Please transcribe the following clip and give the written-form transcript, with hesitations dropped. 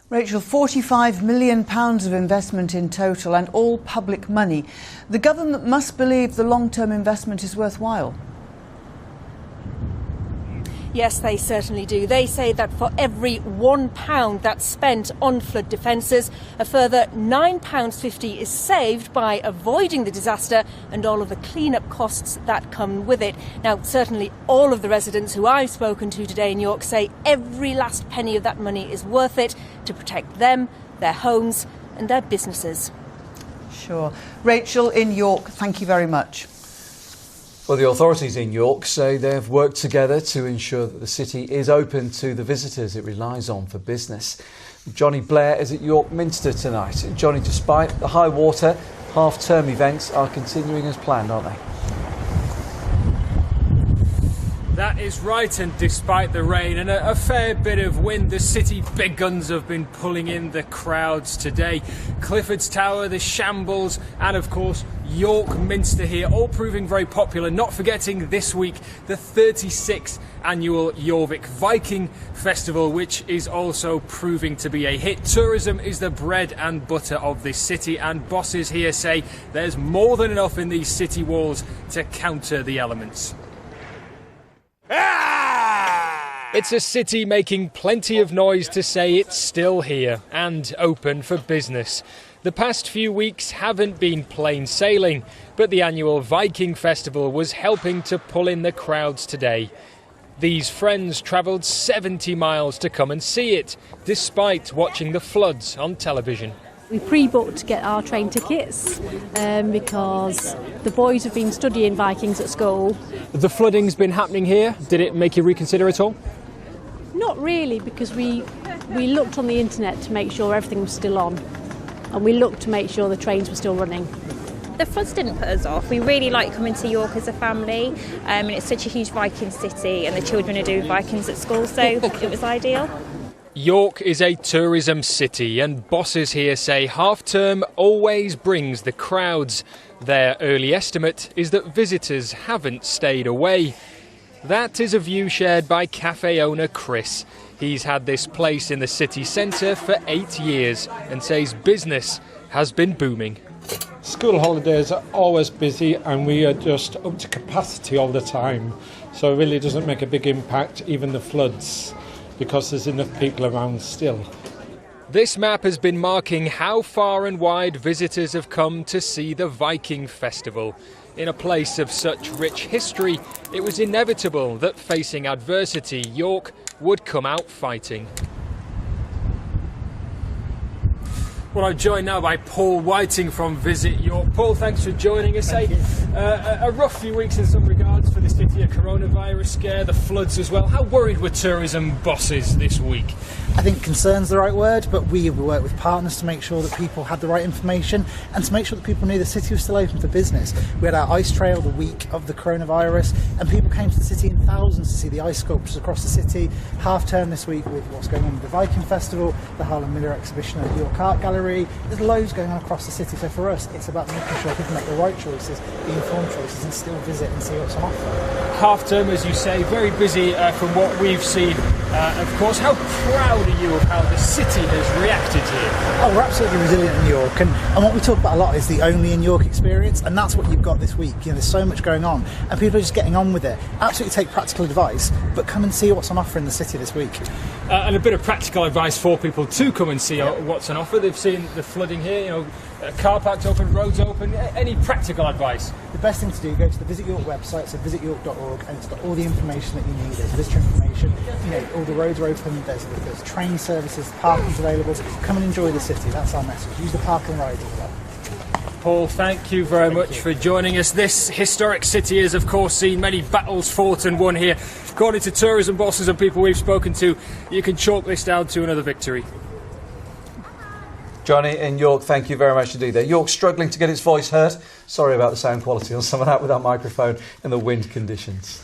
Rachel, £45 million of investment in total and all public money. The government must believe the long-term investment is worthwhile. Yes, they certainly do. They say that for every £1 that's spent on flood defences, a further £9.50 is saved by avoiding the disaster and all of the clean-up costs that come with it. Now, certainly all of the residents who I've spoken to today in York say every last penny of that money is worth it to protect them, their homes and their businesses. Sure. Rachel in York, thank you very much. Well, the authorities in York say they've worked together to ensure that the city is open to the visitors it relies on for business. Johnny Blair is at York Minster tonight. Johnny, despite the high water, half-term events are continuing as planned, aren't they? That is right, and despite the rain and a fair bit of wind, the city big guns have been pulling in the crowds today. Clifford's Tower, the Shambles and of course York Minster here, all proving very popular. Not forgetting this week the 36th annual Yovic Viking Festival, which is also proving to be a hit. Tourism is the bread and butter of this city, and bosses here say there's more than enough in these city walls to counter the elements. It's a city making plenty of noise to say it's still here and open for business. The past few weeks haven't been plain sailing, but the annual Viking Festival was helping to pull in the crowds today. These friends travelled 70 miles to come and see it, despite watching the floods on television. We pre-booked to get our train tickets because the boys have been studying Vikings at school. The flooding's been happening here. Did it make you reconsider at all? Not really, because we looked on the internet to make sure everything was still on, and we looked to make sure the trains were still running. The floods didn't put us off. We really like coming to York as a family, and it's such a huge Viking city, and the children are doing Vikings at school, so it was ideal. York is a tourism city, and bosses here say half-term always brings the crowds. Their early estimate is that visitors haven't stayed away. That is a view shared by cafe owner Chris. He's had this place in the city centre for 8 years and says business has been booming. School holidays are always busy and we are just up to capacity all the time. So it really doesn't make a big impact, even the floods, because there's enough people around still. This map has been marking how far and wide visitors have come to see the Viking Festival. In a place of such rich history, it was inevitable that facing adversity, York would come out fighting. Well, I'm joined now by Paul Whiting from Visit York. Paul, thanks for joining us. A rough few weeks in some regards for the city, a coronavirus scare, the floods as well. How worried were tourism bosses this week? I think concern's the right word, but we worked with partners to make sure that people had the right information and to make sure that people knew the city was still open for business. We had our ice trail the week of the coronavirus, and people came to the city in thousands to see the ice sculptures across the city. Half term this week with what's going on with the Viking Festival, the Harlan Miller exhibition at York Art Gallery. There's loads going on across the city, so for us it's about making sure people make the right choices, the informed choices, and still visit and see what's on offer. Half term, as you say, very busy from what we've seen. Of course, how proud are you of how the city has reacted here? Oh, we're absolutely resilient in York, and what we talk about a lot is the Only in York experience, and that's what you've got this week. You know, there's so much going on and people are just getting on with it. Absolutely take practical advice, but come and see what's on offer in the city this week. And a bit of practical advice for people to come and see what's on offer. They've seen the flooding here, you know, car parks open, roads open. Any practical advice? The best thing to do, go to the Visit York website, so visityork.org, and it's got all the information that you need. There's visitor information, you know, all the roads are open, there's train services, parking's available. Come and enjoy the city, that's our message. Use the park and ride as well. Paul, thank you very much for joining us. This historic city has, of course, seen many battles fought and won here. According to tourism bosses and people we've spoken to, you can chalk this down to another victory. Johnny in York, thank you very much indeed there. York's struggling to get its voice heard. Sorry about the sound quality on some of that with our microphone and the wind conditions.